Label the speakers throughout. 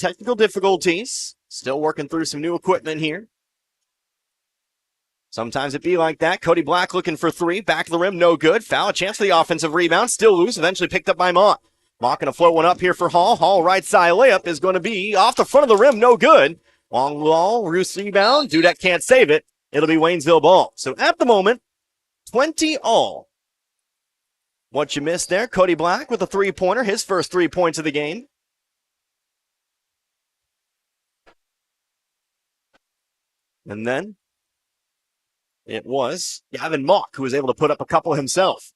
Speaker 1: technical difficulties. Still working through some new equipment here. Sometimes it be like that. Cody Black looking for three. Back of the rim, no good. Foul, a chance for the offensive rebound. Still loose, eventually picked up by Mott. Mott going to float one up here for Hall. Hall right side layup is going to be off the front of the rim, no good. Long ball, Roos rebound. Dudek can't save it. It'll be Waynesville ball. So at the moment, 20 all. What you missed there, Cody Black with a three-pointer, his first 3 points of the game. And then it was Gavin Mock who was able to put up a couple himself.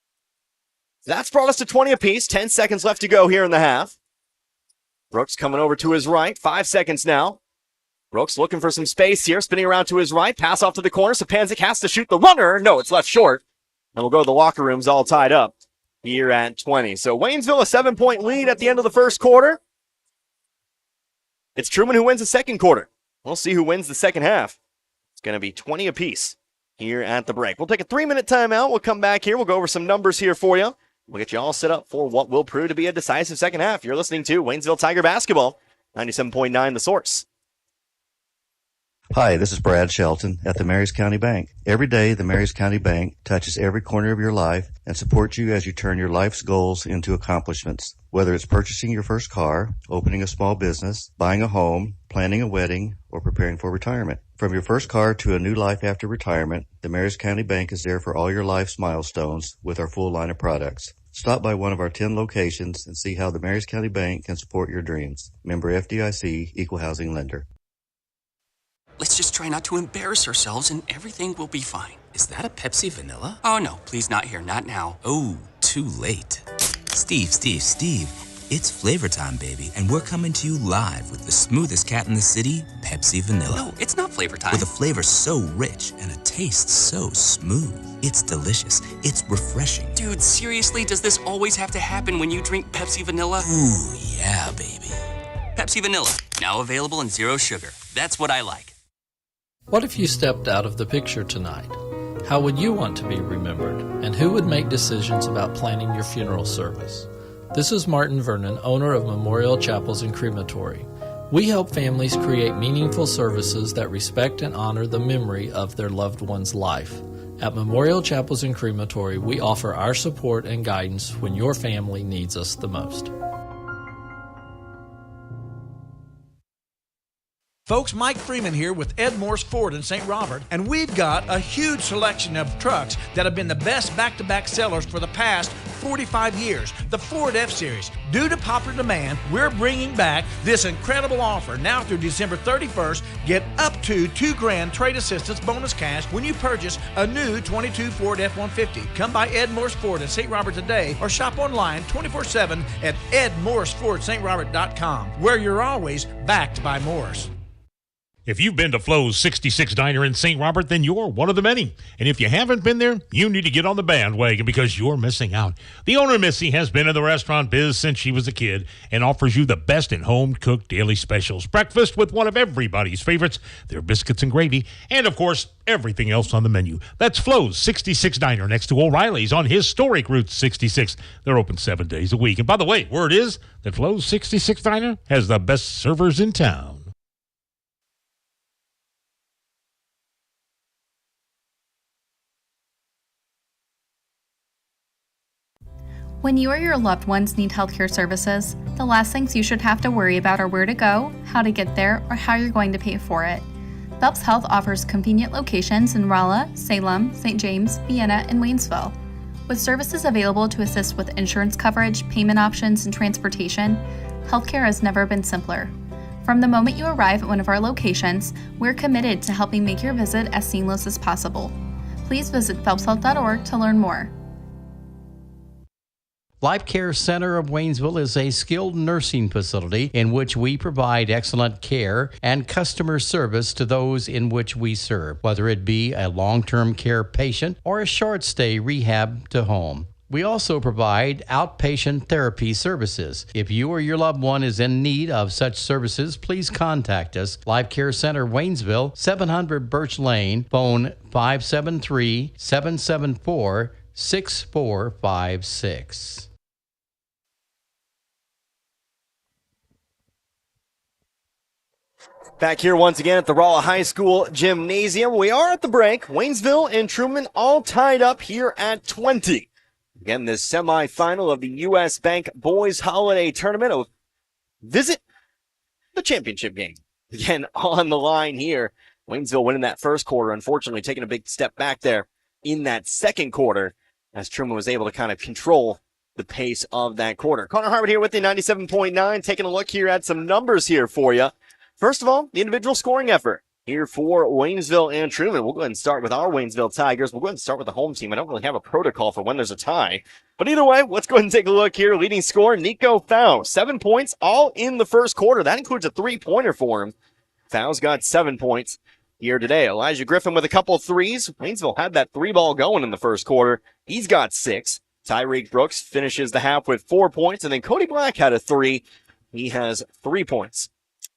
Speaker 1: That's brought us to 20 apiece. 10 seconds left to go here in the half. Brooks coming over to his right. 5 seconds now. Brooks looking for some space here. Spinning around to his right. Pass off to the corner. Sapanzik has to shoot the runner. No, it's left short. And we'll go to the locker rooms all tied up here at 20. So Waynesville, a 7-point lead at the end of the first quarter. It's Truman who wins the second quarter. We'll see who wins the second half. It's going to be 20 apiece here at the break. We'll take a 3-minute timeout. We'll come back here. We'll go over some numbers here for you. We'll get you all set up for what will prove to be a decisive second half. You're listening to Waynesville Tiger Basketball, 97.9 The Source.
Speaker 2: Hi, this is Brad Shelton at the Marys County Bank. Every day, the Marys County Bank touches every corner of your life and supports you as you turn your life's goals into accomplishments. Whether it's purchasing your first car, opening a small business, buying a home, planning a wedding, or preparing for retirement. From your first car to a new life after retirement, the Marys County Bank is there for all your life's milestones with our full line of products. Stop by one of our 10 locations and see how the Marys County Bank can support your dreams. Member FDIC, Equal Housing Lender.
Speaker 3: Let's just try not to embarrass ourselves and everything will be fine.
Speaker 4: Is that a Pepsi Vanilla?
Speaker 3: Oh no, please not here, not now.
Speaker 4: Oh, too late. Steve, it's flavor time, baby, and we're coming to you live with the smoothest cat in the city, Pepsi Vanilla.
Speaker 3: No, it's not flavor time.
Speaker 4: With a flavor so rich and a taste so smooth. It's delicious. It's refreshing.
Speaker 3: Dude, seriously, does this always have to happen when you drink Pepsi Vanilla?
Speaker 4: Ooh, yeah, baby.
Speaker 3: Pepsi Vanilla, now available in 0 sugar. That's what I like.
Speaker 5: What if you stepped out of the picture tonight? How would you want to be remembered? And who would make decisions about planning your funeral service? This is Martin Vernon, owner of Memorial Chapels and Crematory. We help families create meaningful services that respect and honor the memory of their loved one's life. At Memorial Chapels and Crematory, we offer our support and guidance when your family needs us the most.
Speaker 6: Folks, Mike Freeman here with Ed Morse Ford in St. Robert, and we've got a huge selection of trucks that have been the best back-to-back sellers for the past 45 years. The Ford F-Series. Due to popular demand, we're bringing back this incredible offer. Now through December 31st, get up to $2,000 trade assistance bonus cash when you purchase a new 22 Ford F-150. Come by Ed Morse Ford in St. Robert today or shop online 24/7 at edmorsefordstrobert.com, where you're always backed by Morse.
Speaker 7: If you've been to Flo's 66 Diner in St. Robert, then you're one of the many. And if you haven't been there, you need to get on the bandwagon because you're missing out. The owner, Missy, has been in the restaurant biz since she was a kid and offers you the best in home-cooked daily specials. Breakfast with one of everybody's favorites, their biscuits and gravy, and, of course, everything else on the menu. That's Flo's 66 Diner next to O'Reilly's on historic Route 66. They're open 7 days a week. And by the way, word is that Flo's 66 Diner has the best servers in town.
Speaker 8: When you or your loved ones need healthcare services, the last things you should have to worry about are where to go, how to get there, or how you're going to pay for it. Phelps Health offers convenient locations in Rolla, Salem, St. James, Vienna, and Waynesville. With services available to assist with insurance coverage, payment options, and transportation, healthcare has never been simpler. From the moment you arrive at one of our locations, we're committed to helping make your visit as seamless as possible. Please visit phelpshealth.org to learn more.
Speaker 9: Life Care Center of Waynesville is a skilled nursing facility in which we provide excellent care and customer service to those in which we serve, whether it be a long-term care patient or a short-stay rehab to home. We also provide outpatient therapy services. If you or your loved one is in need of such services, please contact us. Life Care Center, Waynesville, 700 Birch Lane, phone 573-774-6456.
Speaker 1: Back here once again at the Rolla High School Gymnasium. We are at the break. Waynesville and Truman all tied up here at 20. Again, this semifinal of the U.S. Bank Boys Holiday Tournament. A visit the championship game. Again, on the line here. Waynesville winning that first quarter, unfortunately taking a big step back there in that second quarter as Truman was able to kind of control the pace of that quarter. Connor Harvard here with the 97.9, taking a look here at some numbers here for you. First of all, the individual scoring effort here for Waynesville and Truman. We'll go ahead and start with our Waynesville Tigers. We'll go ahead and start with the home team. I don't really have a protocol for when there's a tie. But either way, let's go ahead and take a look here. Leading scorer, Nico Fau. 7 points, all in the first quarter. That includes a three-pointer for him. Fau's got 7 points here today. Elijah Griffin with a couple of threes. Waynesville had that three ball going in the first quarter. He's got 6. Tyreek Brooks finishes the half with 4 points. And then Cody Black had a 3. He has 3 points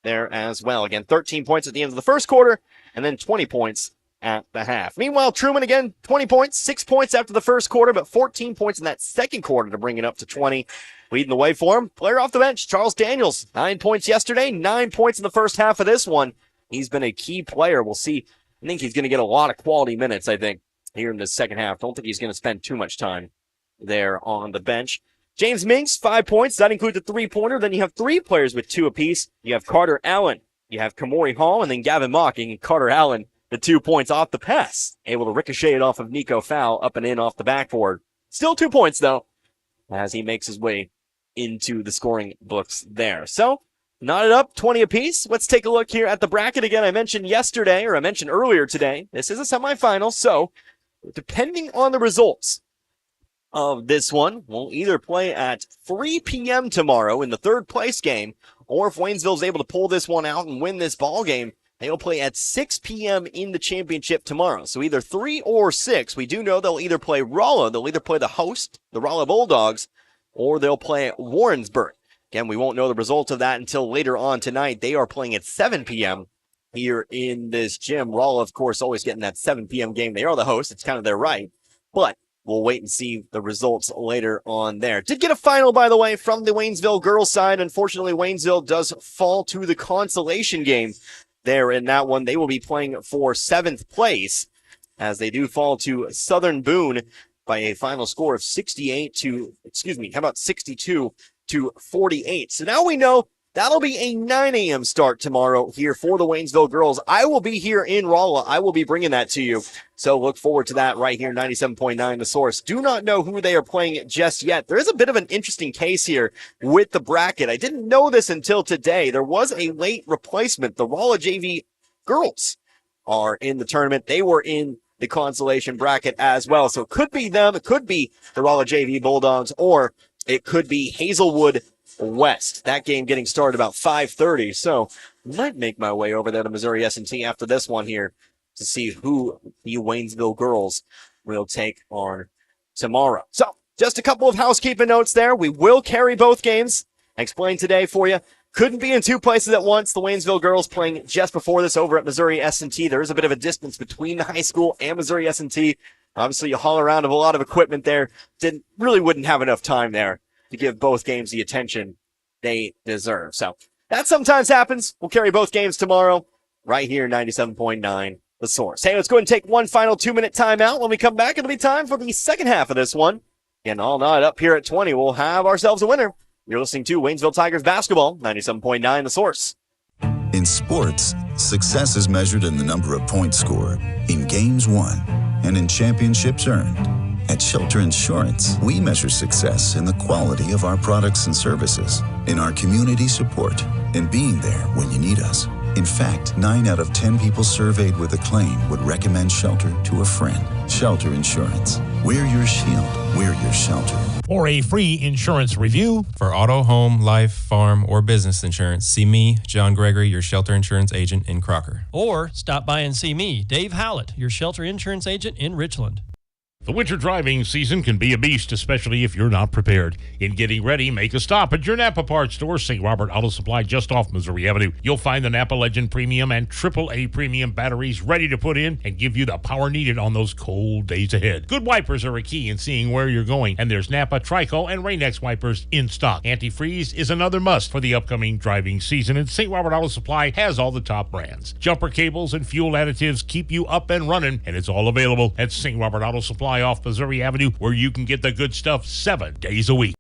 Speaker 1: there as well. Again, 13 points at the end of the first quarter, and then 20 points at the half. Meanwhile, Truman, again, 20 points, 6 points after the first quarter, but 14 points in that second quarter to bring it up to 20. Leading the way for him, player off the bench, Charles Daniels. 9 points yesterday, 9 points in the first half of this one. He's been a key player. We'll see. I think he's going to get a lot of quality minutes, I think, here in the second half. Don't think he's going to spend too much time there on the bench. James Minks, 5 points. That includes a three-pointer. Then you have 3 players with 2 apiece. You have Carter Allen. You have Kamori Hall, and then Gavin Mocking. And Carter Allen, the 2 points off the pass. Able to ricochet it off of Nico Fau up and in off the backboard. Still 2 points, though, as he makes his way into the scoring books there. So, knotted up, 20 apiece. Let's take a look here at the bracket again. I mentioned earlier today, this is a semifinal, so depending on the results of this one, we'll either play at 3 p.m. tomorrow in the third place game, or if Waynesville's able to pull this one out and win this ball game, they'll play at 6 p.m. in the championship tomorrow. So either 3 or 6. We do know they'll either play Rolla, they'll either play the host, the Rolla Bulldogs, or they'll play Warrensburg. Again, we won't know the result of that until later on tonight. They are playing at 7 p.m. here in this gym. Rolla, of course, always getting that 7 p.m. game. They are the host. It's kind of their right. But we'll wait and see the results later on there. Did get a final, by the way, from the Waynesville girls side. Unfortunately, Waynesville does fall to the consolation game there in that one. They will be playing for 7th place as they do fall to Southern Boone by a final score of 62 to 48. So now we know that'll be a 9 a.m. start tomorrow here for the Waynesville girls. I will be here in Rolla. I will be bringing that to you. So look forward to that right here, 97.9 The Source. Do not know who they are playing just yet. There is a bit of an interesting case here with the bracket. I didn't know this until today. There was a late replacement. The Rolla JV girls are in the tournament. They were in the consolation bracket as well. So it could be them. It could be the Rolla JV Bulldogs, or it could be Hazelwood West. That game getting started about 5:30. So might make my way over there to Missouri S&T after this one here to see who the Waynesville girls will take on tomorrow. So just a couple of housekeeping notes there. We will carry both games. I explained today for you. Couldn't be in 2 places at once. The Waynesville girls playing just before this over at Missouri S&T. There is a bit of a distance between the high school and Missouri S&T. Obviously, you haul around of a lot of equipment there. Wouldn't have enough time there to give both games the attention they deserve. So that sometimes happens. We'll carry both games tomorrow right here, 97.9 The Source. Hey, let's go ahead and take one final 2-minute timeout. When we come back, it'll be time for the second half of this one. Again, all night up here at 20, we'll have ourselves a winner. You're listening to Waynesville Tigers basketball, 97.9 The Source.
Speaker 10: In sports, success is measured in the number of points scored, in games won, and in championships earned. At Shelter Insurance, we measure success in the quality of our products and services, in our community support, and being there when you need us. In fact, 9 out of 10 people surveyed with a claim would recommend Shelter to a friend. Shelter Insurance. We're your shield. We're your shelter.
Speaker 7: For a free insurance review,
Speaker 11: for auto, home, life, farm, or business insurance, see me, John Gregory, your Shelter Insurance agent in Crocker.
Speaker 12: Or stop by and see me, Dave Howlett, your Shelter Insurance agent in Richland.
Speaker 7: The winter driving season can be a beast, especially if you're not prepared. In getting ready, make a stop at your Napa parts store, St. Robert Auto Supply, just off Missouri Avenue. You'll find the Napa Legend Premium and AAA Premium batteries ready to put in and give you the power needed on those cold days ahead. Good wipers are a key in seeing where you're going, and there's Napa, Trico, and Rain-X wipers in stock. Antifreeze is another must for the upcoming driving season, and St. Robert Auto Supply has all the top brands. Jumper cables and fuel additives keep you up and running, and it's all available at St. Robert Auto Supply off Missouri Avenue, where you can get the good stuff 7 days a week.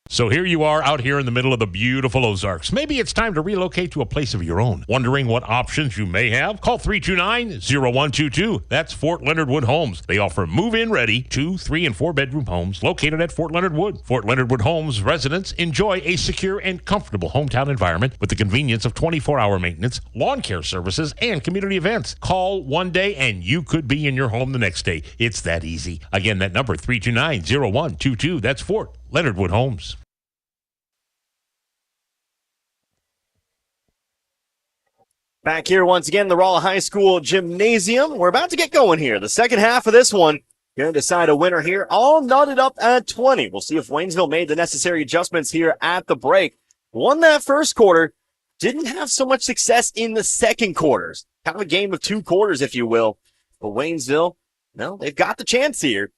Speaker 7: So here you are out here in the middle of the beautiful Ozarks. Maybe it's time to relocate to a place of your own. Wondering what options you may have? Call 329-0122. That's Fort Leonard Wood Homes. They offer move-in ready 2, 3, and 4 bedroom homes located at Fort Leonard Wood. Fort Leonard Wood Homes residents enjoy a secure and comfortable hometown environment with the convenience of 24-hour maintenance, lawn care services, and community events. Call one day and you could be in your home the next day. It's that easy. Again, that number 329-0122. That's Fort Leonard Wood Homes.
Speaker 1: Back here once again, the Rolla High School Gymnasium. We're about to get going here. The second half of this one, going to decide a winner here. All knotted up at 20. We'll see if Waynesville made the necessary adjustments here at the break. Won that first quarter. Didn't have so much success in the second quarters. Kind of a game of 2 quarters, if you will. But Waynesville, well, they've got the chance here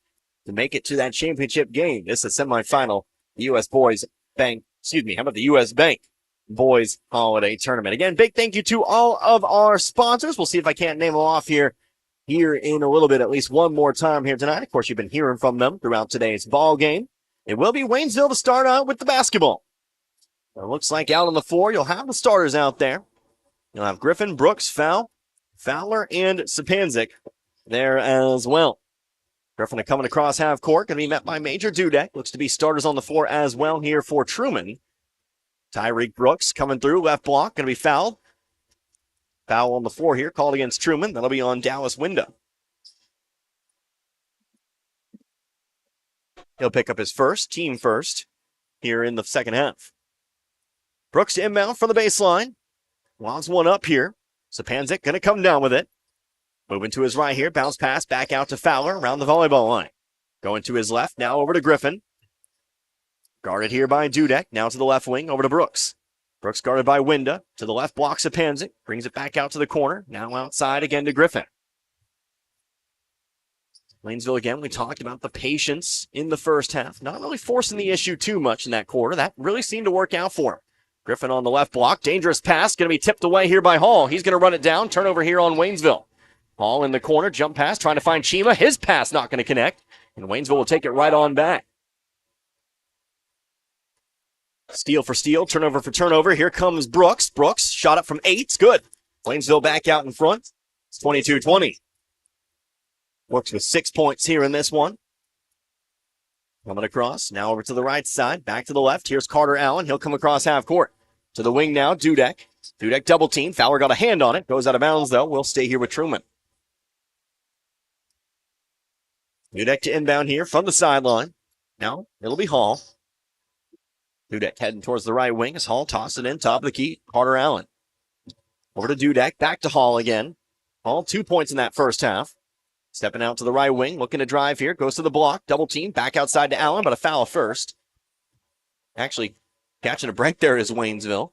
Speaker 1: to make it to that championship game. This is a semifinal. The U.S. Boys Bank, how about the U.S. Bank Boys Holiday Tournament. Again, big thank you to all of our sponsors. We'll see if I can't name them off here in a little bit, at least one more time here tonight. Of course, you've been hearing from them throughout today's ball game. It will be Waynesville to start out with the basketball. It looks like out on the floor, you'll have the starters out there. You'll have Griffin, Brooks, Fowler, and Sapanzik there as well. Griffin coming across half court, going to be met by Major Dudek. Looks to be starters on the floor as well here for Truman. Tyreek Brooks coming through, left block, going to be fouled. Foul on the floor here, called against Truman. That'll be on Dallas Window. He'll pick up his team first, here in the second half. Brooks to inbound from the baseline. Lobs one up here. Sapanzik going to come down with it. Moving to his right here, bounce pass back out to Fowler around the volleyball line. Going to his left, now over to Griffin. Guarded here by Dudek. Now to the left wing, over to Brooks. Brooks guarded by Winda. To the left, blocks Sapanzik. Brings it back out to the corner. Now outside again to Griffin. Waynesville again, we talked about the patience in the first half. Not really forcing the issue too much in that quarter. That really seemed to work out for him. Griffin on the left block. Dangerous pass. Going to be tipped away here by Hall. He's going to run it down. Turnover here on Waynesville. Hall in the corner. Jump pass. Trying to find Chima. His pass not going to connect. And Waynesville will take it right on back. Steal for steal, turnover for turnover. Here comes Brooks. Brooks, shot up from 8. It's good. Waynesville back out in front. It's 22-20. Brooks with 6 points here in this one. Coming across, now over to the right side, back to the left. Here's Carter Allen. He'll come across half court. To the wing now, Dudek. Dudek double team. Fowler got a hand on it. Goes out of bounds, though. We'll stay here with Truman. Dudek to inbound here from the sideline. Now, it'll be Hall. Dudek heading towards the right wing as Hall tosses it in, top of the key. Carter Allen. Over to Dudek, back to Hall again. Hall 2 points in that first half. Stepping out to the right wing, looking to drive here. Goes to the block, double team, back outside to Allen, but a foul first. Actually, catching a break there is Waynesville.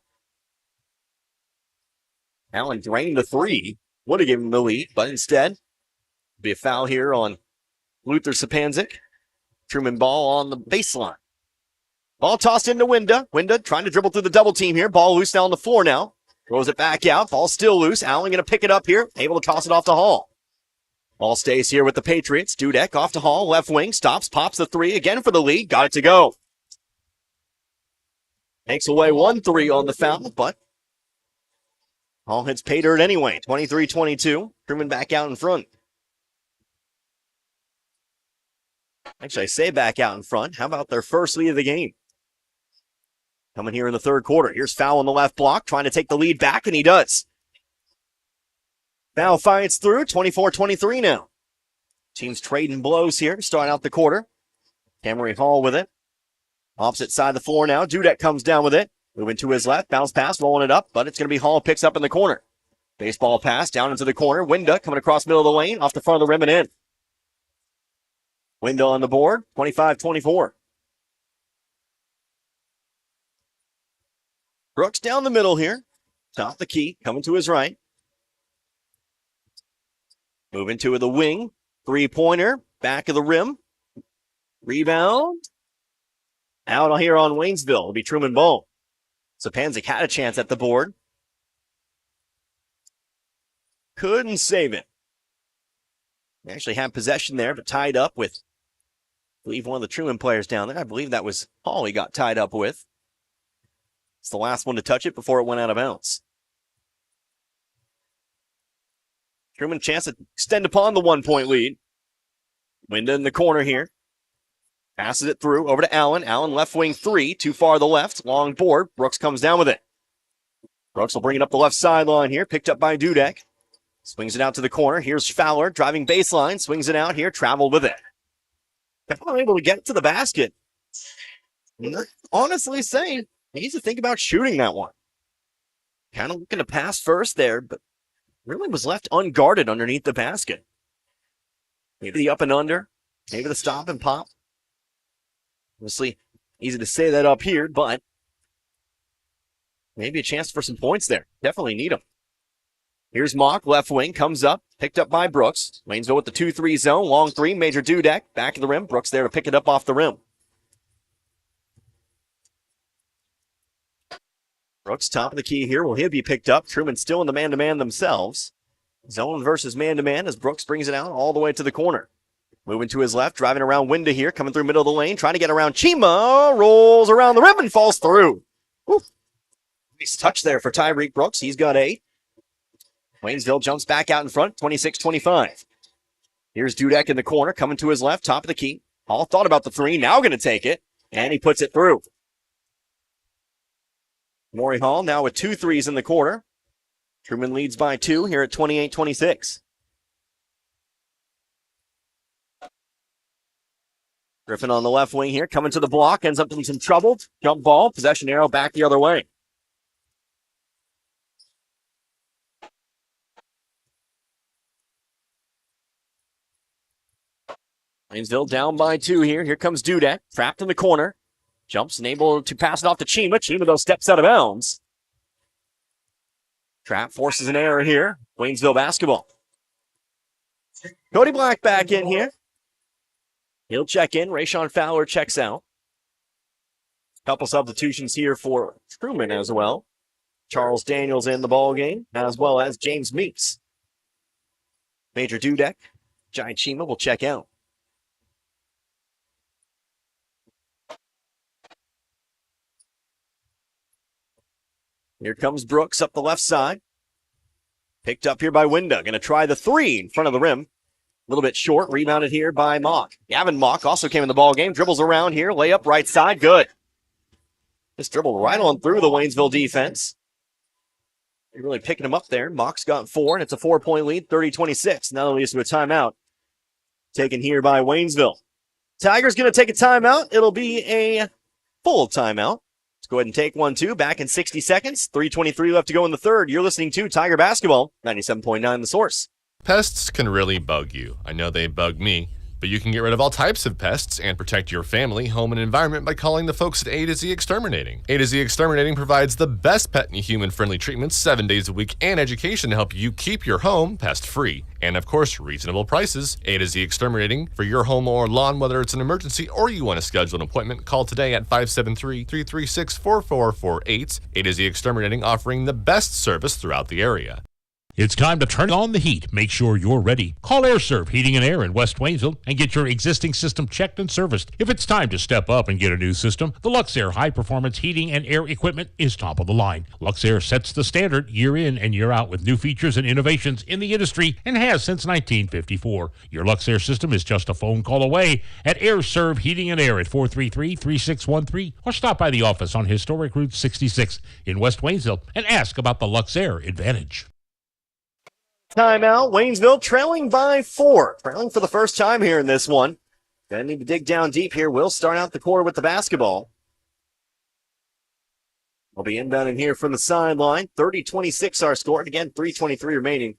Speaker 1: Allen drained the 3. Would have given him the lead, but instead, be a foul here on Luther Sapanzik. Truman ball on the baseline. Ball tossed into Winda. Winda trying to dribble through the double team here. Ball loose down on the floor now. Throws it back out. Ball still loose. Allen going to pick it up here. Able to toss it off to Hall. Ball stays here with the Patriots. Dudek off to Hall. Left wing. Stops. Pops the 3 again for the lead. Got it to go. Takes away 1 3 on the foul, but Hall hits pay dirt anyway. 23-22. Truman back out in front. Actually, I say back out in front. How about their first lead of the game? Coming here in the third quarter. Here's Foul on the left block, trying to take the lead back, and he does. Foul fights through, 24-23 now. Teams trading blows here to start out the quarter. Cameron Hall with it. Opposite side of the floor now. Dudek comes down with it. Moving to his left, bounce pass, rolling it up, but it's going to be Hall picks up in the corner. Baseball pass down into the corner. Winda coming across middle of the lane, off the front of the rim and in. Winda on the board, 25-24. Brooks down the middle here. Top the key, coming to his right. Moving to the wing. Three-pointer, back of the rim. Rebound. Out here on Waynesville. It'll be Truman ball. Sapanzik had a chance at the board. Couldn't save it. They actually had possession there, but tied up with, I believe, one of the Truman players down there. I believe that was Hall he got tied up with. It's the last one to touch it before it went out of bounds. Truman chance to extend upon the 1-point lead. Winda in the corner here. Passes it through over to Allen. Allen left wing 3, too far to the left. Long board. Brooks comes down with it. Brooks will bring it up the left sideline here. Picked up by Dudek. Swings it out to the corner. Here's Fowler driving baseline. Swings it out here. Traveled with it. Definitely able to get to the basket. Honestly saying, he needs to think about shooting that one. Kind of looking to pass first there, but really was left unguarded underneath the basket. Maybe the up and under. Maybe the stop and pop. Obviously, easy to say that up here, but maybe a chance for some points there. Definitely need them. Here's Mock, left wing, comes up, picked up by Brooks. Waynesville with the 2-3 zone, long 3, Major Dudek, back of the rim. Brooks there to pick it up off the rim. Brooks, top of the key here. Will he be picked up? Truman still in the man-to-man themselves. Zone versus man-to-man as Brooks brings it out all the way to the corner. Moving to his left, driving around Winda here, coming through middle of the lane, trying to get around Chima, rolls around the rim and falls through. Woo. Nice touch there for Tyreek Brooks. He's got 8. Waynesville jumps back out in front, 26-25. Here's Dudek in the corner, coming to his left, top of the key. Hall thought about the 3, now going to take it, and he puts it through. Maury Hall now with 2 threes in the quarter. Truman leads by 2 here at 28-26. Griffin on the left wing here, coming to the block, ends up in some trouble. Jump ball, possession arrow back the other way. Waynesville down by 2 here. Here comes Dudek, trapped in the corner. Jumps and able to pass it off to Chima. Chima, though, steps out of bounds. Trap forces an error here. Waynesville basketball. Cody Black back in here. He'll check in. Rayshawn Fowler checks out. Couple substitutions here for Truman as well. Charles Daniels in the ball game, as well as James Meeks. Major Dudek, Giant Chima will check out. Here comes Brooks up the left side. Picked up here by Winda. Going to try the 3 in front of the rim. A little bit short. Rebounded here by Mock. Gavin Mock also came in the ball game. Dribbles around here. Layup right side. Good. Just dribbled right on through the Waynesville defense. They're really picking him up there. Mock's got 4, and it's a 4-point lead, 30-26. Now leads to a timeout. Taken here by Waynesville. Tigers going to take a timeout. It'll be a full timeout. Go ahead and take 1, 2. Back in 60 seconds. 3:23 left to go in the third. You're listening to Tiger Basketball, 97.9 The Source.
Speaker 12: Pests can really bug you. I know they bug me. But you can get rid of all types of pests and protect your family, home, and environment by calling the folks at A to Z Exterminating. A to Z Exterminating provides the best pet and human-friendly treatments 7 days a week and education to help you keep your home pest-free. And of course, reasonable prices. A to Z Exterminating for your home or lawn, whether it's an emergency or you want to schedule an appointment, call today at 573-336-4448. A to Z Exterminating, offering the best service throughout the area.
Speaker 7: It's time to turn on the heat. Make sure you're ready. Call AirServe Heating and Air in West Waynesville and get your existing system checked and serviced. If it's time to step up and get a new system, the Luxair high-performance heating and air equipment is top of the line. Luxair sets the standard year in and year out with new features and innovations in the industry and has since 1954. Your Luxair system is just a phone call away at AirServe Heating and Air at 433-3613 or stop by the office on Historic Route 66 in West Waynesville and ask about the Luxair Advantage.
Speaker 1: Timeout. Waynesville trailing by 4. Trailing for the first time here in this one. Gonna need to dig down deep here. We'll start out the quarter with the basketball. Will be inbounding here from the sideline. 30-26 our score. And again, 3:23 remaining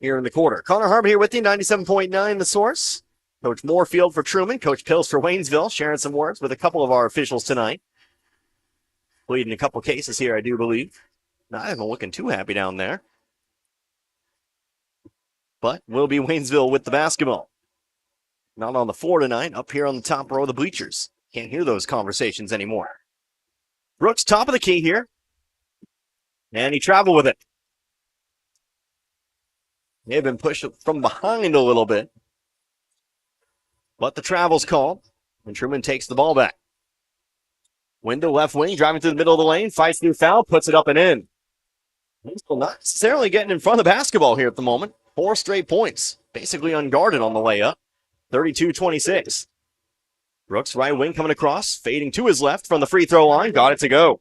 Speaker 1: here in the quarter. Connor Harbor here with you, 97.9 The Source. Coach Moorfield for Truman, Coach Pills for Waynesville, sharing some words with a couple of our officials tonight. Pleading a couple cases here, I do believe. Not even looking too happy down there. But will be Waynesville with the basketball. Not on the floor tonight, up here on the top row of the bleachers. Can't hear those conversations anymore. Brooks, top of the key here. And he traveled with it. May have been pushed from behind a little bit. But the travel's called. And Truman takes the ball back. Window left wing, driving through the middle of the lane. Fights through foul, puts it up and in. Waynesville not necessarily getting in front of the basketball here at the moment. 4 straight points. Basically unguarded on the layup. 32-26. Brooks, right wing coming across. Fading to his left from the free throw line. Got it to go.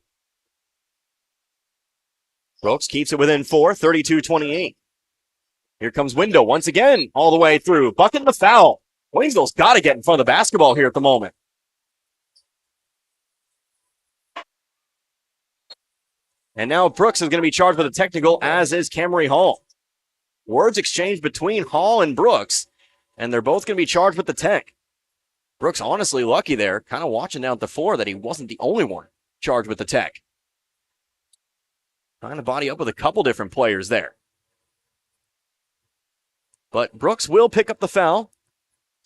Speaker 1: Brooks keeps it within 4. 32-28. Here comes Window once again. All the way through. Bucket the foul. Waynesville's got to get in front of the basketball here at the moment. And now Brooks is going to be charged with a technical, as is Camry Hall. Words exchanged between Hall and Brooks, and they're both going to be charged with the tech. Brooks honestly lucky there, kind of watching down at the floor that he wasn't the only one charged with the tech. Trying to body up with a couple different players there. But Brooks will pick up the foul.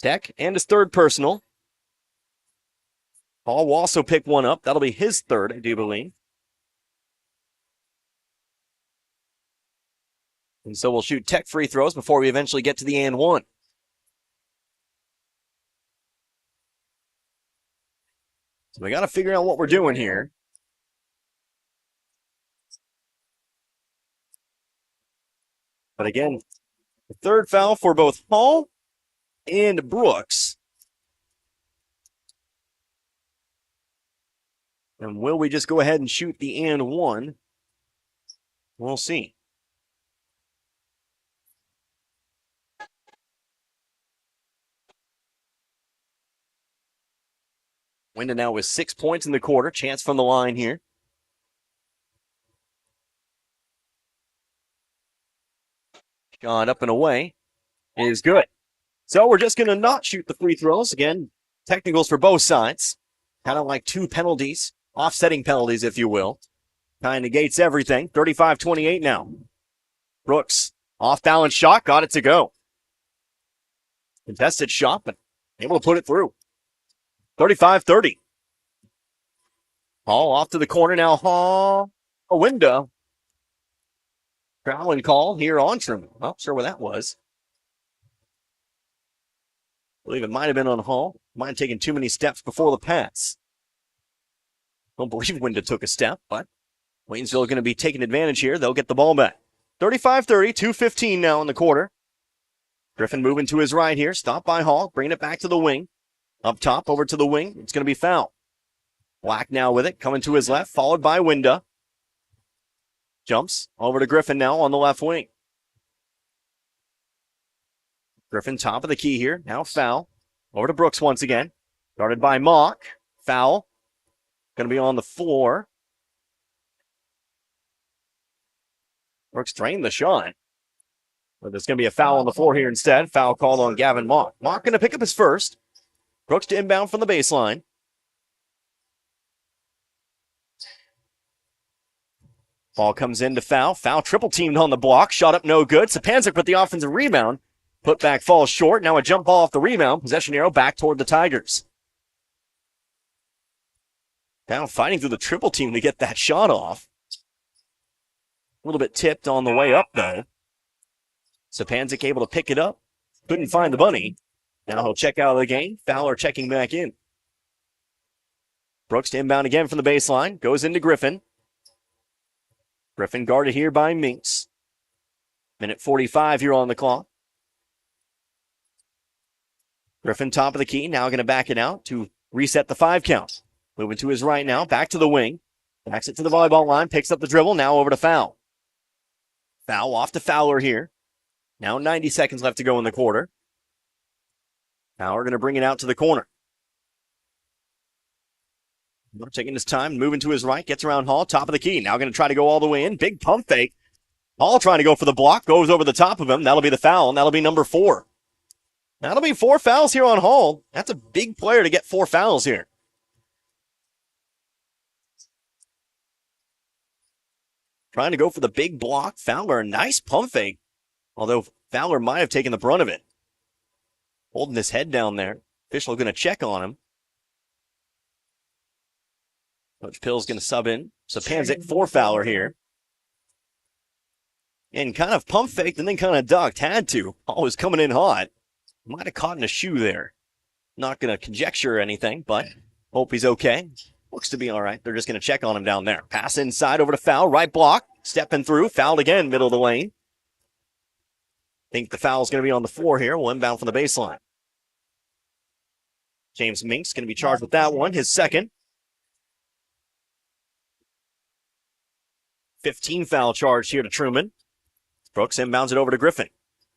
Speaker 1: Tech and his third personal. Hall will also pick one up. That'll be his third, I do believe. And so we'll shoot tech free throws before we eventually get to the and one. So we got to figure out what we're doing here. But again, the third foul for both Hall and Brooks. And will we just go ahead and shoot the and one? We'll see. Wyndham now with 6 points in the quarter. Chance from the line here. Shot up and away is good. So we're just going to not shoot the free throws. Again, technicals for both sides. Kind of like 2 penalties, offsetting penalties, if you will. Kind of negates everything. 35-28 now. Brooks, off-balance shot, got it to go. Contested shot, but able to put it through. 35-30. Hall off to the corner now. Hall, a window. Traveling call here on Truman. Not sure where that was. I believe it might have been on Hall. Might have taken too many steps before the pass. Don't believe Winda took a step, but Waynesville going to be taking advantage here. They'll get the ball back. 35-30, 2:15 now in the quarter. Griffin moving to his right here. Stopped by Hall, bringing it back to the wing. Up top, over to the wing. It's going to be foul. Black now with it, coming to his left, followed by Winda. Jumps over to Griffin now on the left wing. Griffin top of the key here. Now foul. Over to Brooks once again. Guarded by Mock. Foul. Going to be on the floor. Brooks drained the shot. But there's going to be a foul on the floor here instead. Foul called on Gavin Mock. Mock going to pick up his first. Brooks to inbound from the baseline. Ball comes in to foul. Foul triple teamed on the block. Shot up no good. Sapanzik with the offensive rebound. Put back falls short. Now a jump ball off the rebound. Possession arrow back toward the Tigers. Now fighting through the triple team to get that shot off. A little bit tipped on the way up though. Sapanzik able to pick it up. Couldn't find the bunny. Now he'll check out of the game. Fowler checking back in. Brooks to inbound again from the baseline. Goes into Griffin. Griffin guarded here by Minks. Minute 45 here on the clock. Griffin top of the key. Now going to back it out to reset the 5 count. Moving to his right now. Back to the wing. Backs it to the volleyball line. Picks up the dribble. Now over to Foul. Foul off to Fowler here. Now 90 seconds left to go in the quarter. Fowler going to bring it out to the corner. Taking his time, moving to his right, gets around Hall, top of the key. Now going to try to go all the way in. Big pump fake. Hall trying to go for the block, goes over the top of him. That'll be the foul, and that'll be number 4. That'll be 4 fouls here on Hall. That's a big player to get 4 fouls here. Trying to go for the big block. Fowler, nice pump fake. Although Fowler might have taken the brunt of it. Holding his head down there. Official going to check on him. Coach Pill's going to sub in. Sapanzik for Fowler here. And kind of pump faked and then kind of ducked. Had to. Hall was coming in hot. Might have caught in a shoe there. Not going to conjecture anything, but hope he's okay. Looks to be all right. They're just going to check on him down there. Pass inside over to Foul. Right block. Stepping through. Fouled again, middle of the lane. Think the foul's going to be on the floor here. We'll inbound from the baseline. James Minks going to be charged with that one. His second. 15 foul charge here to Truman. Brooks inbounds it over to Griffin.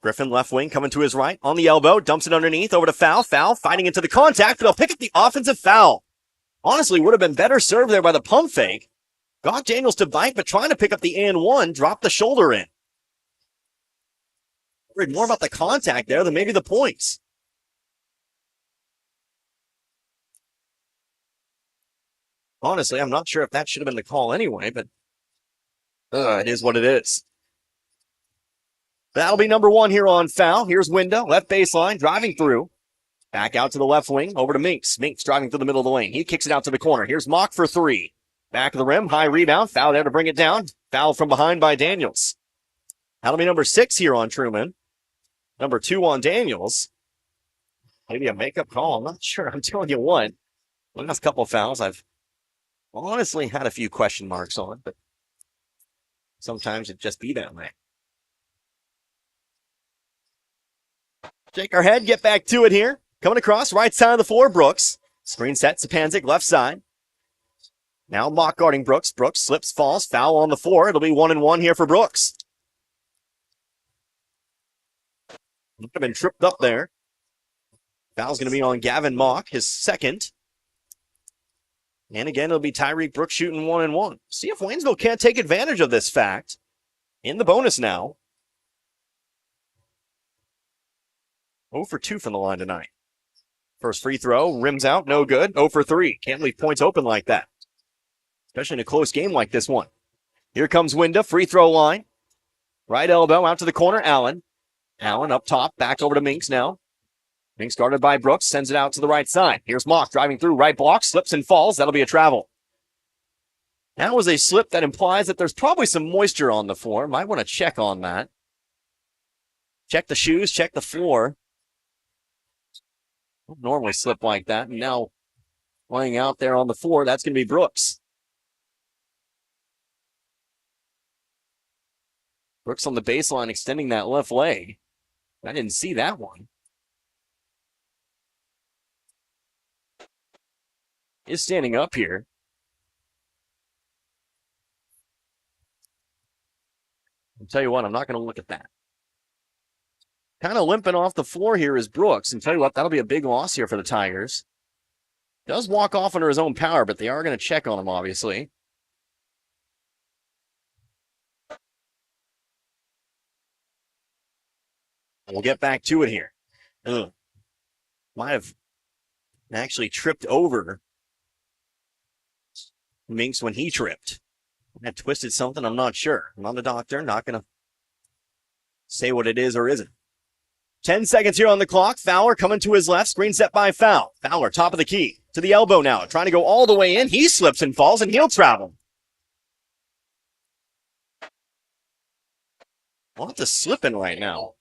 Speaker 1: Griffin left wing coming to his right. On the elbow. Dumps it underneath over to Foul. Foul fighting into the contact. They'll pick up the offensive foul. Honestly, would have been better served there by the pump fake. Got Daniels to bite, but trying to pick up the and one, dropped the shoulder in. Worried more about the contact there than maybe the points. Honestly, I'm not sure if that should have been the call anyway, but it is what it is. That'll be number 1 here on Foul. Here's Window, left baseline, driving through. Back out to the left wing, over to Minks. Minks driving through the middle of the lane. He kicks it out to the corner. Here's Mock for 3. Back of the rim, high rebound. Foul there to bring it down. Foul from behind by Daniels. That'll be number 6 here on Truman. Number 2 on Daniels. Maybe a makeup call. I'm not sure. I'm telling you what. Last couple of fouls I've honestly had a few question marks on, but sometimes it just be that way. Shake our head, get back to it here. Coming across, right side of the floor, Brooks. Screen set, Sapanzik, left side. Now Mock guarding Brooks. Brooks slips, falls, foul on the floor. It'll be 1-1 here for Brooks. Would have been tripped up there. Foul's going to be on Gavin Mock, his second. And again, it'll be Tyreek Brooks shooting 1-1. See if Waynesville can't take advantage of this fact. In the bonus now. 0 for 2 from the line tonight. First free throw, rims out, no good. 0 for 3. Can't leave points open like that. Especially in a close game like this one. Here comes Winda, free throw line. Right elbow out to the corner, Allen. Allen up top, back over to Minks now. Minks guarded by Brooks, sends it out to the right side. Here's Mock driving through, right block, slips and falls. That'll be a travel. That was a slip that implies that there's probably some moisture on the floor. Might want to check on that. Check the shoes, check the floor. Don't normally slip like that. And now laying out there on the floor, that's going to be Brooks. Brooks on the baseline extending that left leg. I didn't see that one. Is standing up here. I'll tell you what, I'm not going to look at that. Kind of limping off the floor here is Brooks. And tell you what, that'll be a big loss here for the Tigers. Does walk off under his own power, but they are going to check on him, obviously. We'll get back to it here. Might have actually tripped over Minks when he tripped. That twisted something, I'm not sure. I'm not a doctor, not going to say what it is or isn't. 10 seconds here on the clock. Fowler coming to his left. Screen set by Foul. Fowler, top of the key. To the elbow now. Trying to go all the way in. He slips and falls, and he'll travel. Lots of slipping right now.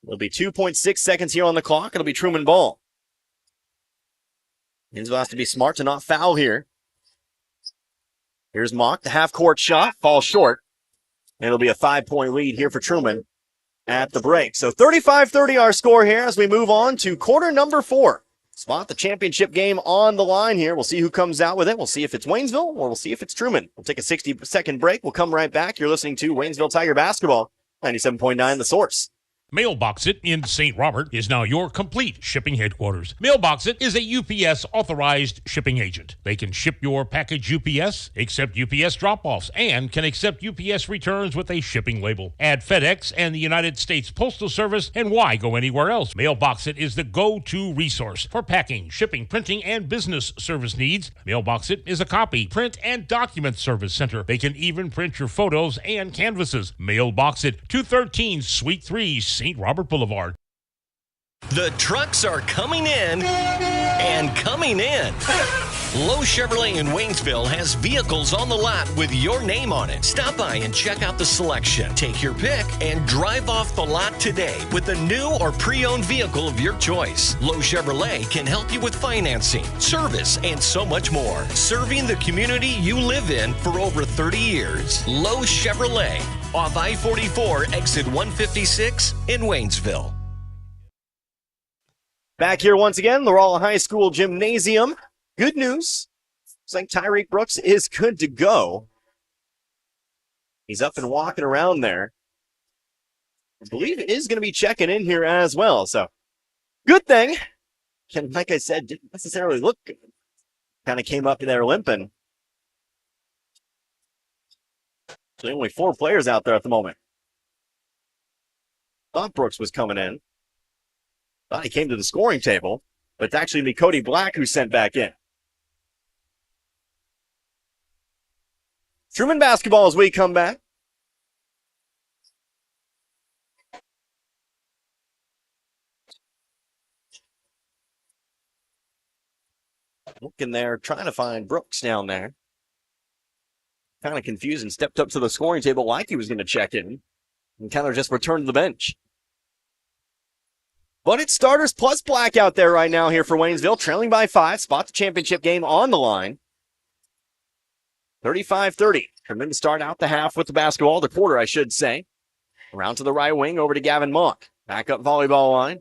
Speaker 1: It'll be 2.6 seconds here on the clock. It'll be Truman ball. Waynesville has to be smart to not foul here. Here's Mock, the half-court shot. Falls short. And it'll be a 5-point lead here for Truman at the break. So 35-30 our score here as we move on to quarter number 4. Spot the championship game on the line here. We'll see who comes out with it. We'll see if it's Waynesville or we'll see if it's Truman. We'll take a 60-second break. We'll come right back. You're listening to Waynesville Tiger Basketball, 97.9 The Source.
Speaker 7: Mailbox It in St. Robert is now your complete shipping headquarters. Mailbox It is a UPS authorized shipping agent. They can ship your package UPS, accept UPS drop-offs, and can accept UPS returns with a shipping label. Add FedEx and the United States Postal Service, and why go anywhere else? Mailbox It is the go-to resource for packing, shipping, printing, and business service needs. Mailbox It is a copy, print, and document service center. They can even print your photos and canvases. Mailbox It, 213 Suite 3, St. Robert Boulevard.
Speaker 13: The trucks are coming in and coming in. Lowe Chevrolet in Waynesville has vehicles on the lot with your name on it. Stop by and check out the selection. Take your pick and drive off the lot today with a new or pre-owned vehicle of your choice. Lowe Chevrolet can help you with financing, service, and so much more. Serving the community you live in for over 30 years. Lowe Chevrolet, off I-44, exit 156 in Waynesville.
Speaker 1: Back here once again, the Rolla High School Gymnasium. Good news. Looks like Tyreek Brooks is good to go. He's up and walking around there. I believe it is going to be checking in here as well. So, good thing. And like I said, didn't necessarily look good. Kind of came up there limping. So only 4 players out there at the moment. Thought Brooks was coming in. Thought he came to the scoring table, but it's actually the Cody Black who's sent back in. Truman basketball as we come back. Looking there, trying to find Brooks down there. Kind of confused and stepped up to the scoring table like he was going to check in. And kind of just returned to the bench. But it's starters plus Black out there right now here for Waynesville, trailing by 5. Spot the championship game on the line. 35-30. Truman to start out the half with the basketball, the quarter, I should say. Around to the right wing, over to Gavin Mock. Back up volleyball line.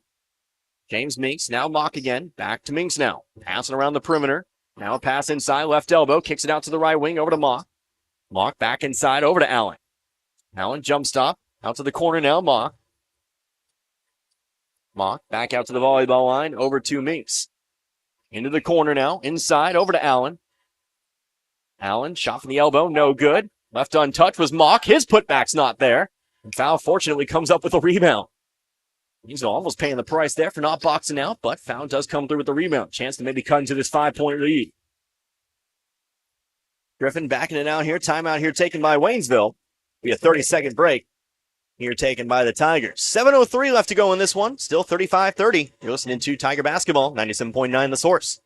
Speaker 1: James Minks, now Mock again. Back to Minks now. Passing around the perimeter. Now a pass inside, left elbow. Kicks it out to the right wing, over to Mock. Mock back inside, over to Allen. Allen jump stop. Out to the corner now, Mock. Mock back out to the volleyball line, over to Minks. Into the corner now, inside, over to Allen. Allen, shot from the elbow, no good. Left untouched was Mock. His putback's not there. And foul, fortunately, comes up with a rebound. He's almost paying the price there for not boxing out, but foul does come through with the rebound. Chance to maybe cut into this 5-point lead. Griffin backing it out here. Timeout here taken by Waynesville. Be a 30-second break. Here taken by the Tigers. 7:03 left to go in this one. Still 35-30. You're listening to Tiger Basketball, 97.9 The Source.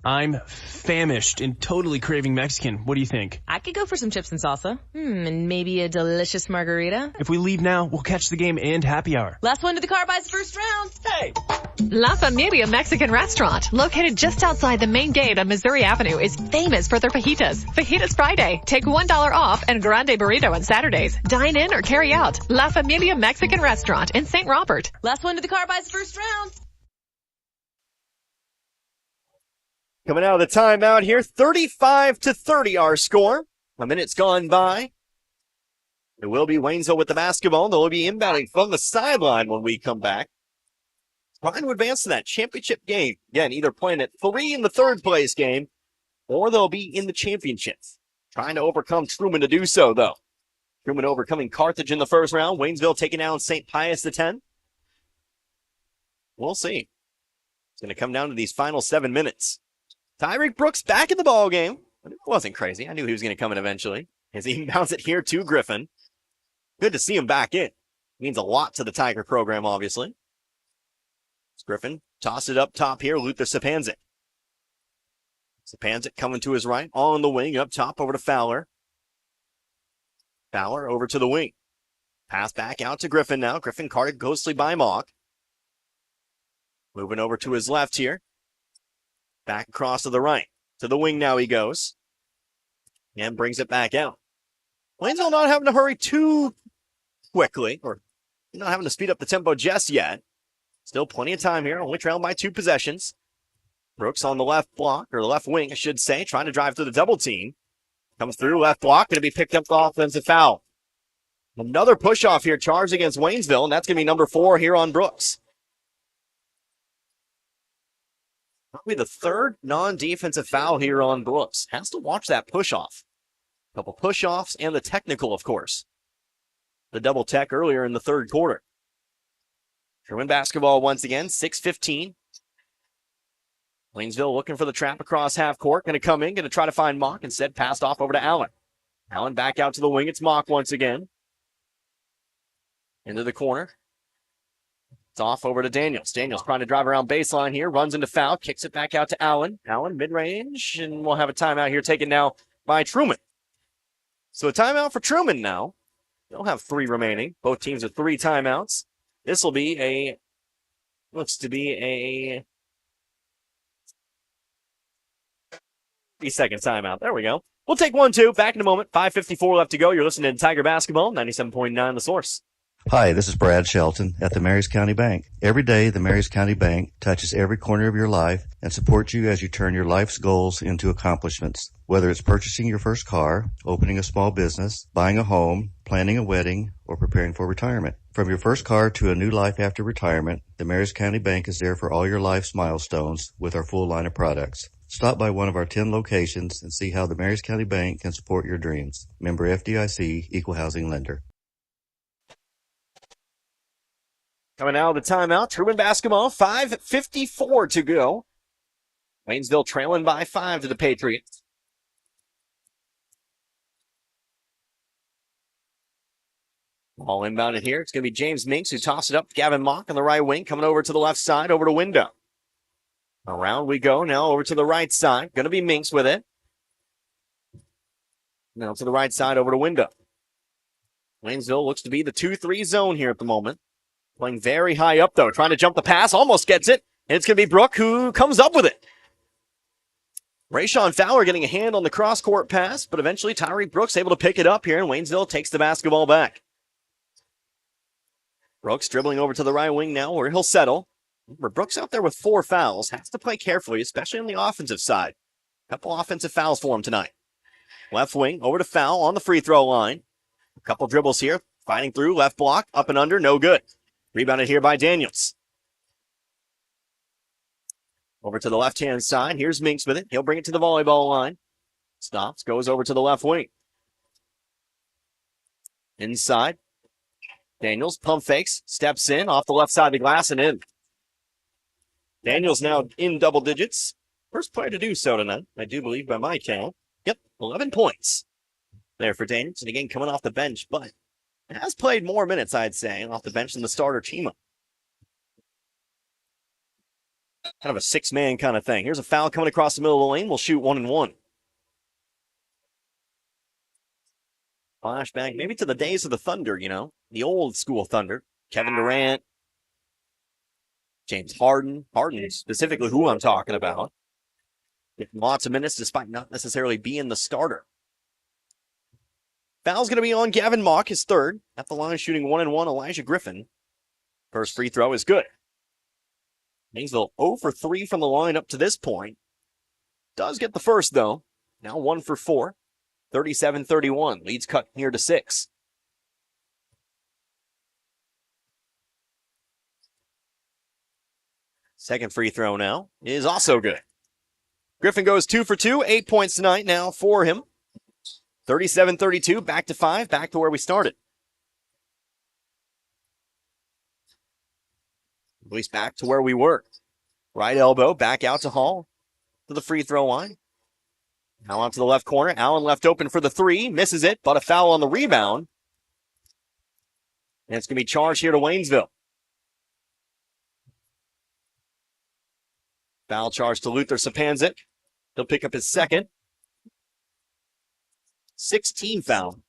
Speaker 14: I'm famished and totally craving Mexican. What do you think?
Speaker 15: I could go for some chips and salsa. And maybe a delicious margarita.
Speaker 14: If we leave now, we'll catch the game and happy hour.
Speaker 15: Last one to the car buys the first round.
Speaker 14: Hey!
Speaker 16: La Familia Mexican Restaurant, located just outside the main gate on Missouri Avenue, is famous for their fajitas. Fajitas Friday. Take $1 off and grande burrito on Saturdays. Dine in or carry out. La Familia Mexican Restaurant in St. Robert.
Speaker 15: Last one to the car buys the first round.
Speaker 1: Coming out of the timeout here, 35-30 our score. A minute's gone by. It will be Waynesville with the basketball. They'll be inbounding from the sideline when we come back. Trying to advance to that championship game. Again, either playing at 3 in the third place game, or they'll be in the championship. Trying to overcome Truman to do so, though. Truman overcoming Carthage in the first round. Waynesville taking down St. Pius X. We'll see. It's going to come down to these final 7 minutes. Tyreek Brooks back in the ball game. It wasn't crazy. I knew he was going to come in eventually. As he bounces it here to Griffin. Good to see him back in. Means a lot to the Tiger program, obviously. Griffin toss it up top here. Luther Sapanzik. Sapanzik coming to his right. On the wing, up top over to Fowler. Fowler over to the wing. Pass back out to Griffin now. Griffin carted ghostly by Mock. Moving over to his left here. Back across to the right. To the wing now he goes. And brings it back out. Waynesville not having to hurry too quickly. Or not having to speed up the tempo just yet. Still plenty of time here. Only trailed by 2 possessions. Brooks on the left block. Or the left wing, I should say. Trying to drive through the double team. Comes through left block. Going to be picked up for offensive foul. Another push-off here, charged against Waynesville, and that's going to be number 4 here on Brooks. Probably the third non-defensive foul here on Brooks. Has to watch that push-off. A couple push-offs and the technical, of course. The double tech earlier in the third quarter. Truman basketball once again, 6:15. Waynesville looking for the trap across half court. Going to come in, going to try to find Mock. Instead, passed off over to Allen. Allen back out to the wing. It's Mock once again. Into the corner. It's off over to Daniels. Daniels trying to drive around baseline here. Runs into foul. Kicks it back out to Allen. Allen mid-range. And we'll have a timeout here taken now by Truman. So a timeout for Truman now. They'll have 3 remaining. Both teams with 3 timeouts. This will be looks to be a 30-second timeout. There we go. We'll take 1-2. Back in a moment. 5:54 left to go. You're listening to Tiger Basketball, 97.9 The Source.
Speaker 2: Hi, this is Brad Shelton at the Marys County Bank. Every day, the Marys County Bank touches every corner of your life and supports you as you turn your life's goals into accomplishments. Whether it's purchasing your first car, opening a small business, buying a home, planning a wedding, or preparing for retirement. From your first car to a new life after retirement, the Marys County Bank is there for all your life's milestones with our full line of products. Stop by one of our 10 locations and see how the Marys County Bank can support your dreams. Member FDIC, Equal Housing Lender.
Speaker 1: Coming out of the timeout, Truman basketball, 5:54 to go. Waynesville trailing by 5 to the Patriots. Ball inbounded here. It's going to be James Minks who tosses it up. Gavin Mock on the right wing, coming over to the left side, over to Window. Around we go now, over to the right side. Going to be Minks with it. Now to the right side, over to Window. Waynesville looks to be the 2-3 zone here at the moment. Playing very high up, though. Trying to jump the pass. Almost gets it. And it's going to be Brooke who comes up with it. Rayshawn Fowler getting a hand on the cross-court pass, but eventually Tyreek Brooks able to pick it up here, and Waynesville takes the basketball back. Brooks dribbling over to the right wing now, where he'll settle. Remember, Brooks out there with 4 fouls. Has to play carefully, especially on the offensive side. A couple offensive fouls for him tonight. Left wing, over to Foul on the free throw line. A couple dribbles here. Fighting through, left block, up and under, no good. Rebounded here by Daniels. Over to the left-hand side. Here's Minks with it. He'll bring it to the volleyball line. Stops, goes over to the left wing. Inside. Daniels pump fakes, steps in, off the left side of the glass and in. Daniels now in double digits. First player to do so tonight, I do believe by my count. Yep, 11 points there for Daniels. And again, coming off the bench, but has played more minutes, I'd say, off the bench than the starter Chima. Kind of a 6-man kind of thing. Here's a foul coming across the middle of the lane. We'll shoot 1-1. Flashback maybe to the days of the Thunder, the old school Thunder. Kevin Durant, James Harden. Harden specifically who I'm talking about. Getting lots of minutes despite not necessarily being the starter. Foul's going to be on Gavin Mock, his third. At the line shooting 1-1, Elijah Griffin. First free throw is good. Waynesville 0 for 3 from the line up to this point. Does get the first, though. Now 1 for 4. 37-31. Leads cut here to 6. Second free throw now is also good. Griffin goes 2 for 2. 8 points tonight now for him. 37-32, back to 5, back to where we started. At least back to where we were. Right elbow, back out to Hall. To the free throw line. Now onto the left corner. Allen left open for the 3. Misses it, but a foul on the rebound. And it's going to be charged here to Waynesville. Foul charge to Luther Sapanzik. He'll pick up his second. 16 foul.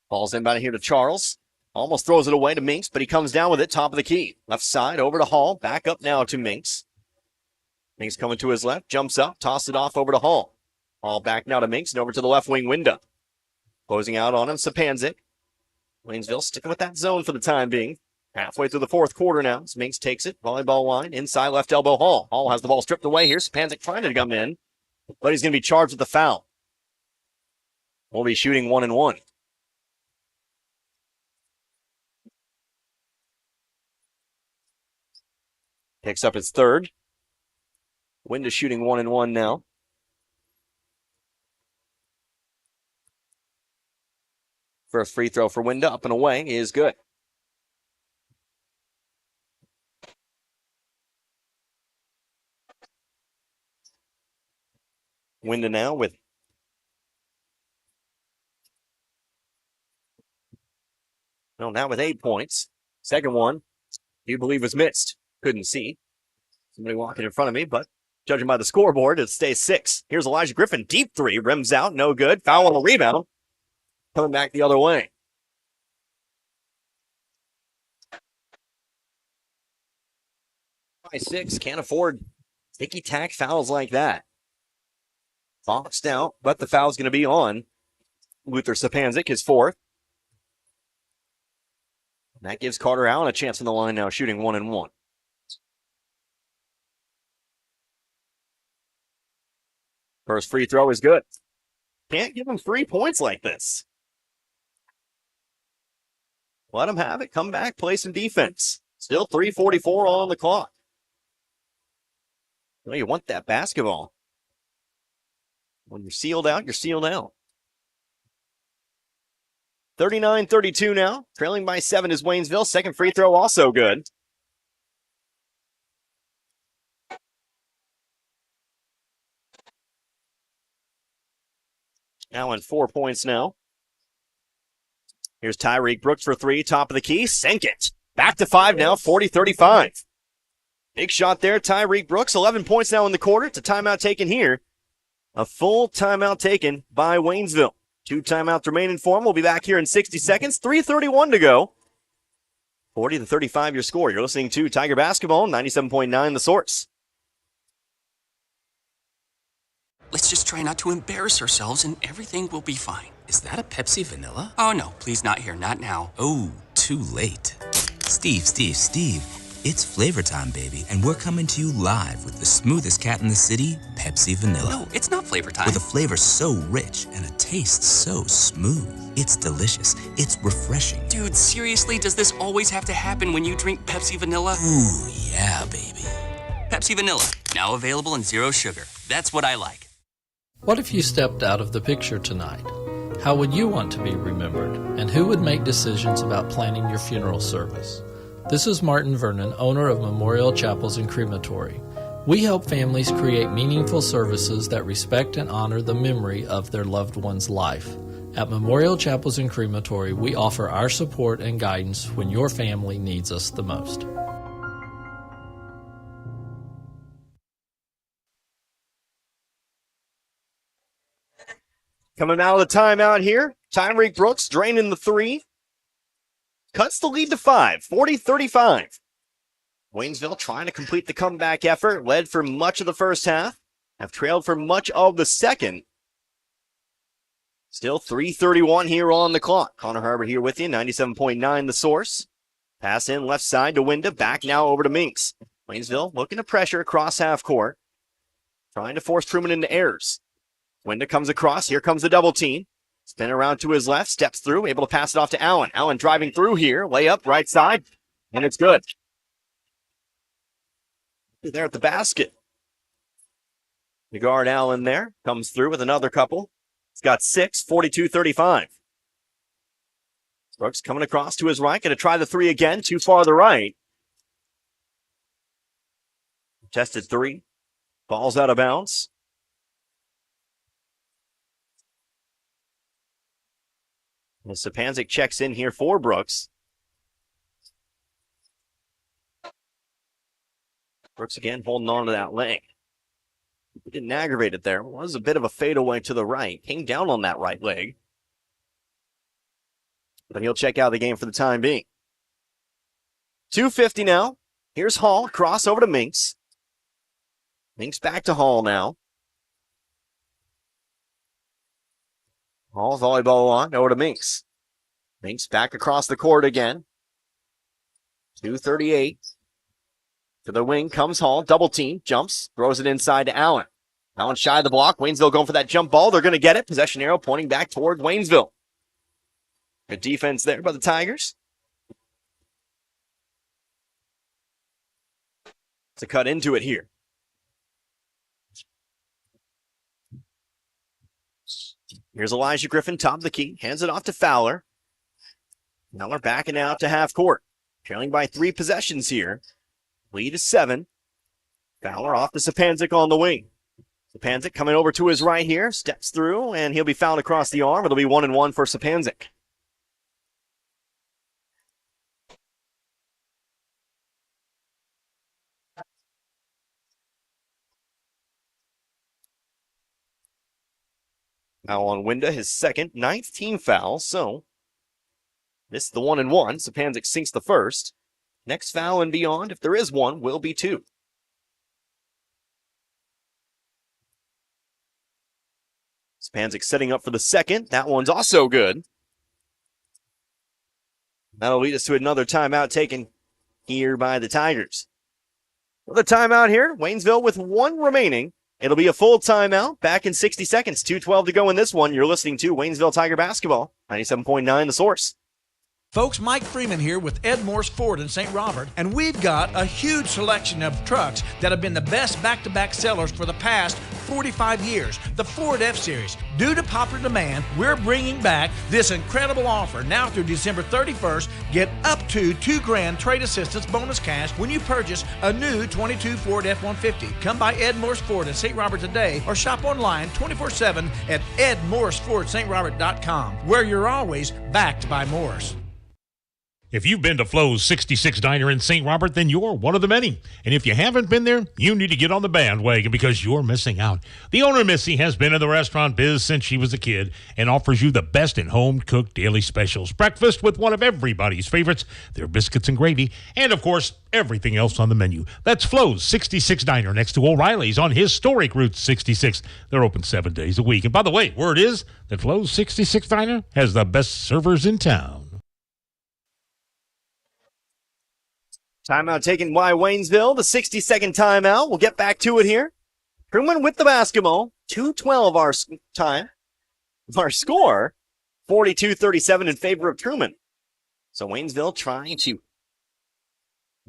Speaker 1: Ball's inbound here to Charles. Almost throws it away to Minks, but he comes down with it, top of the key. Left side, over to Hall. Back up now to Minks. Minks coming to his left, jumps up, tosses it off over to Hall. Hall back now to Minks and over to the left wing Window. Closing out on him, Sapanzik. Waynesville sticking with that zone for the time being. Halfway through the fourth quarter now. Minks takes it, volleyball line, inside left elbow Hall. Hall has the ball stripped away here. Sapanzik trying to come in, but he's going to be charged with the foul. will be shooting 1 and 1. Picks up his third. Wind is shooting 1 and 1 now. First free throw for Winda, up and away, is good. Winda now with now with 8 points. Second one, you believe was missed. Couldn't see. Somebody walking in front of me, but judging by the scoreboard, it stays 6. Here's Elijah Griffin, deep three, rims out, no good. Foul on the rebound. Coming back the other way. By 6, can't afford ticky-tack fouls like that. Boxed out, but the foul's going to be on Luther Sapanzik, his fourth. That gives Carter Allen a chance on the line now, shooting 1 and 1. First free throw is good. Can't give him 3 points like this. Let him have it. Come back, play some defense. Still 3:44 on the clock. Well, you want that basketball. When you're sealed out, you're sealed out. 39-32 now. Trailing by 7 is Waynesville. Second free throw also good. Allen 4 points now. Here's Tyreek Brooks for 3, top of the key. Sank it. Back to 5 now, 40-35. Big shot there, Tyreek Brooks. 11 points now in the quarter. It's a timeout taken here. A full timeout taken by Waynesville. 2 timeouts remaining for him. We'll be back here in 60 seconds. 3:31 to go. 40-35 your score. You're listening to Tiger Basketball, 97.9 The Source.
Speaker 3: Let's just try not to embarrass ourselves and everything will be fine.
Speaker 4: Is that a Pepsi Vanilla?
Speaker 3: Oh no, please not here, not now.
Speaker 4: Oh, too late. Steve, it's flavor time, baby, and we're coming to you live with the smoothest cat in the city, Pepsi Vanilla.
Speaker 3: No, it's not flavor time.
Speaker 4: With a flavor so rich and a taste so smooth. It's delicious. It's refreshing.
Speaker 3: Dude, seriously, does this always have to happen when you drink Pepsi Vanilla?
Speaker 4: Ooh, yeah, baby.
Speaker 3: Pepsi Vanilla, now available in 0 sugar. That's what I like.
Speaker 5: What if you stepped out of the picture tonight? How would you want to be remembered? And who would make decisions about planning your funeral service? This is Martin Vernon, owner of Memorial Chapels and Crematory. We help families create meaningful services that respect and honor the memory of their loved one's life. At Memorial Chapels and Crematory, we offer our support and guidance when your family needs us the most.
Speaker 1: Coming out of the timeout here, Tyreek Brooks draining the 3. Cuts the lead to 5, 40-35. Waynesville trying to complete the comeback effort, led for much of the first half, have trailed for much of the second. Still 3:31 here on the clock. Connor Harbor here with you, 97.9 The Source. Pass in left side to Winda, back now over to Minks. Waynesville looking to pressure across half court, trying to force Truman into errors. Winda comes across, here comes the double team. Spin around to his left, steps through, able to pass it off to Allen. Allen driving through here, layup, right side, and it's good. There at the basket. The guard Allen there comes through with another couple. He's got 6, 42-35. Brooks coming across to his right, going to try the 3 again, too far to the right. Tested 3, ball's out of bounds. And Sapanzik checks in here for Brooks. Brooks again holding on to that leg. He didn't aggravate it there. It was a bit of a fadeaway to the right. Came down on that right leg. But he'll check out the game for the time being. 2:50 now. Here's Hall. Cross over to Minks. Minks back to Hall now. Hall volleyball on, over to Minks. Minks back across the court again. 2:38. To the wing comes Hall, double team, jumps, throws it inside to Allen. That one shy of the block. Waynesville going for that jump ball. They're going to get it. Possession arrow pointing back toward Waynesville. Good defense there by the Tigers. To cut into it here. Here's Elijah Griffin, top of the key. Hands it off to Fowler. Fowler backing out to half court. Trailing by 3 possessions here. Lead is 7. Fowler off to Sapanzik on the wing. Sapanzik coming over to his right here. Steps through, and he'll be fouled across the arm. It'll be 1-1 for Sapanzik. Foul on Winda, his second, 9th team foul. So this is the 1-1. Sapanzik sinks the first. Next foul and beyond, if there is one, will be 2. Sapanzik setting up for the second. That one's also good. That'll lead us to another timeout taken here by the Tigers. Another timeout here. Waynesville with 1 remaining. It'll be a full timeout. Back in 60 seconds. 2:12 to go in this one. You're listening to Waynesville Tiger Basketball. 97.9 The Source.
Speaker 6: Folks, Mike Freeman here with Ed Morse Ford in St. Robert, and we've got a huge selection of trucks that have been the best back-to-back sellers for the past 45 years, the Ford F-Series. Due to popular demand, we're bringing back this incredible offer now through December 31st. Get up to $2,000 trade assistance bonus cash when you purchase a new 22 Ford F-150. Come by Ed Morse Ford in St. Robert today or shop online 24/7 at edmorsefordstrobert.com, where you're always backed by Morse.
Speaker 7: If you've been to Flo's 66 Diner in St. Robert, then you're one of the many. And if you haven't been there, you need to get on the bandwagon because you're missing out. The owner, Missy, has been in the restaurant biz since she was a kid and offers you the best in home-cooked daily specials. Breakfast with one of everybody's favorites, their biscuits and gravy, and, of course, everything else on the menu. That's Flo's 66 Diner next to O'Reilly's on historic Route 66. They're open 7 days a week. And by the way, word is that Flo's 66 Diner has the best servers in town.
Speaker 1: Timeout taken by Waynesville. The 60-second timeout. We'll get back to it here. Truman with the basketball. 2:12 our time. Our score, 42-37 in favor of Truman. So Waynesville trying to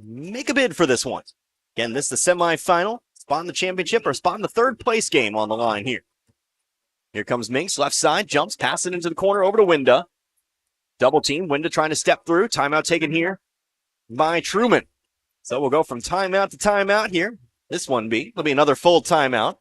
Speaker 1: make a bid for this one. Again, this is the semifinal. Spot in the championship or spot in the third place game on the line here. Here comes Minks, left side, jumps, passes it into the corner over to Winda. Double team, Winda trying to step through. Timeout taken here by Truman. So we'll go from timeout to timeout here. This one will be another full timeout.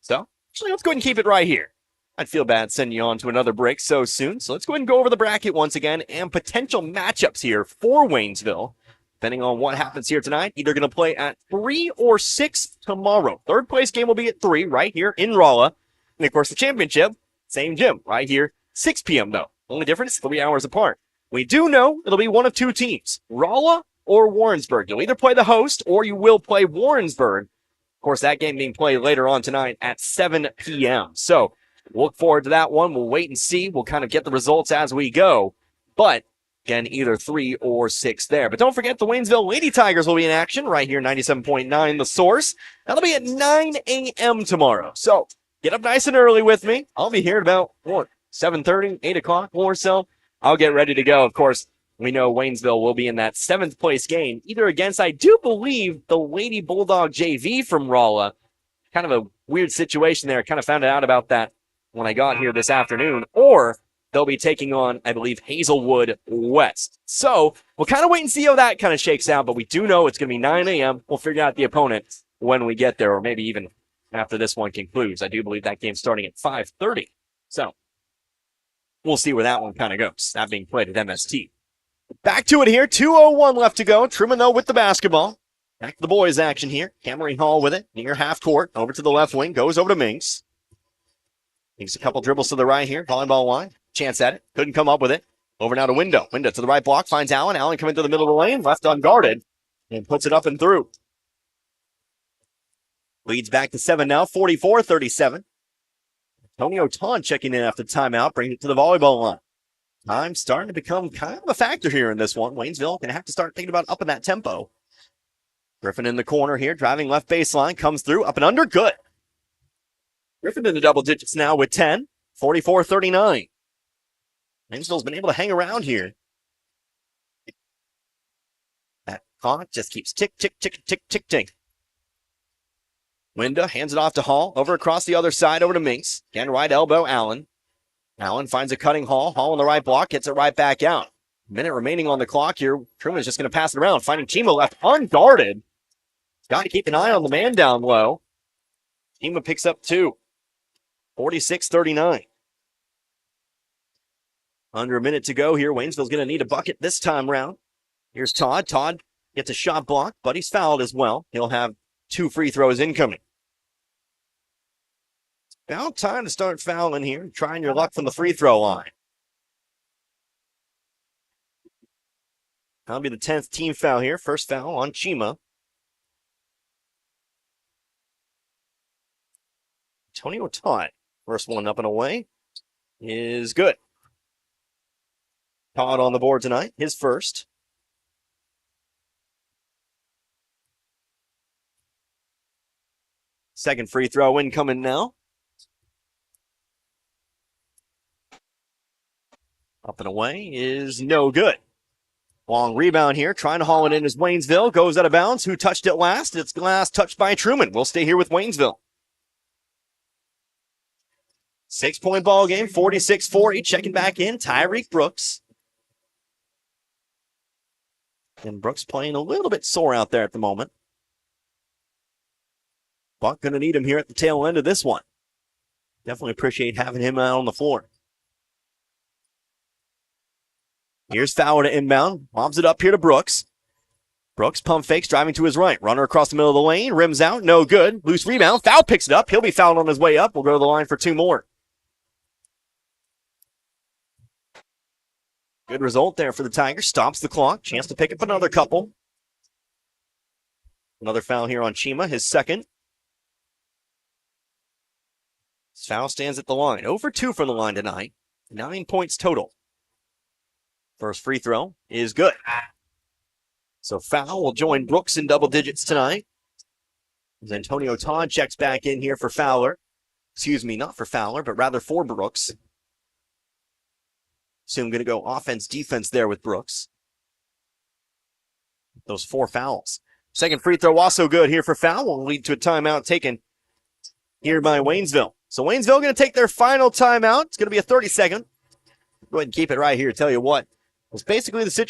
Speaker 1: So actually, let's go ahead and keep it right here. I'd feel bad sending you on to another break so soon. So let's go ahead and go over the bracket once again and potential matchups here for Waynesville. Depending on what happens here tonight, either going to play at 3 or 6 tomorrow. Third place game will be at 3 right here in Rolla. And of course, the championship, same gym right here, 6 p.m. though. Only difference, 3 hours apart. We do know it'll be one of 2 teams, Rolla or Warrensburg. You'll either play the host or you will play Warrensburg. Of course, that game being played later on tonight at 7 p.m. So we'll look forward to that one. We'll wait and see. We'll kind of get the results as we go. But again, either 3 or 6 there. But don't forget the Waynesville Lady Tigers will be in action right here, 97.9 The Source. That'll be at 9 a.m. tomorrow. So get up nice and early with me. I'll be here at about 7:30, 8 o'clock or so. I'll get ready to go. Of course, we know Waynesville will be in that 7th place game, either against, I do believe, the Lady Bulldog JV from Rolla. Kind of a weird situation there. Kind of found out about that when I got here this afternoon. Or they'll be taking on, I believe, Hazelwood West. So we'll kind of wait and see how that kind of shakes out. But we do know it's going to be 9 a.m. We'll figure out the opponent when we get there, or maybe even after this one concludes. I do believe that game's starting at 5:30. So we'll see where that one kind of goes. That being played at MST. Back to it here. 2:01 left to go. Truman, though, with the basketball. Back to the boys' action here. Cameron Hall with it. Near half court. Over to the left wing. Goes over to Minks. Takes a couple dribbles to the right here. Volleyball line. Chance at it. Couldn't come up with it. Over now to Window. Window to the right block. Finds Allen. Allen coming to the middle of the lane. Left unguarded. And puts it up and through. Leads back to 7 now. 44-37. Antonio Ton checking in after the timeout. Brings it to the volleyball line. Time starting to become kind of a factor here in this one. Waynesville going to have to start thinking about upping that tempo. Griffin in the corner here, driving left baseline, comes through, up and under, good. Griffin in the double digits now with 10, 44-39. Waynesville's been able to hang around here. That clock just keeps tick, tick, tick, tick, tick, tick. Winda hands it off to Hall. Over across the other side, over to Minks. Again, right elbow, Allen. Allen finds a cutting Hall. Hall on the right block, gets it right back out. Minute remaining on the clock here. Truman's just going to pass it around, finding Chima left unguarded. Got to keep an eye on the man down low. Chima picks up 2. 46-39. Under a minute to go here. Waynesville's going to need a bucket this time round. Here's Todd. Todd gets a shot block, but he's fouled as well. He'll have 2 free throws incoming. It's about time to start fouling here, trying your luck from the free throw line. That'll be the 10th team foul here. First foul on Chima. Antonio Todd. First one up and away is good. Todd on the board tonight, his first. Second free throw incoming now. Up and away is no good. Long rebound here, trying to haul it in is Waynesville. Goes out of bounds. Who touched it last? It's last touched by Truman. We'll stay here with Waynesville. 6-point ball game, 46-40. Checking back in, Tyreek Brooks. And Brooks playing a little bit sore out there at the moment. Buck going to need him here at the tail end of this one. Definitely appreciate having him out on the floor. Here's Fowler to inbound. Lobs it up here to Brooks. Brooks pump fakes, driving to his right. Runner across the middle of the lane. Rims out, no good. Loose rebound. Foul picks it up. He'll be fouled on his way up. We'll go to the line for 2 more. Good result there for the Tigers. Stops the clock. Chance to pick up another couple. Another foul here on Chima, his second. His foul stands at the line. 0 for 2 from the line tonight. 9 points total. First free throw is good. So foul will join Brooks in double digits tonight. As Antonio Todd checks back in here for Fowler. Excuse me, not for Fowler, but rather for Brooks. So I'm going to go offense, defense there with Brooks. Those 4 fouls. Second free throw also good here for foul. Will lead to a timeout taken here by Waynesville. So Waynesville going to take their final timeout. It's going to be a 30-second. Go ahead and keep it right here. Tell you what, it's basically the situation.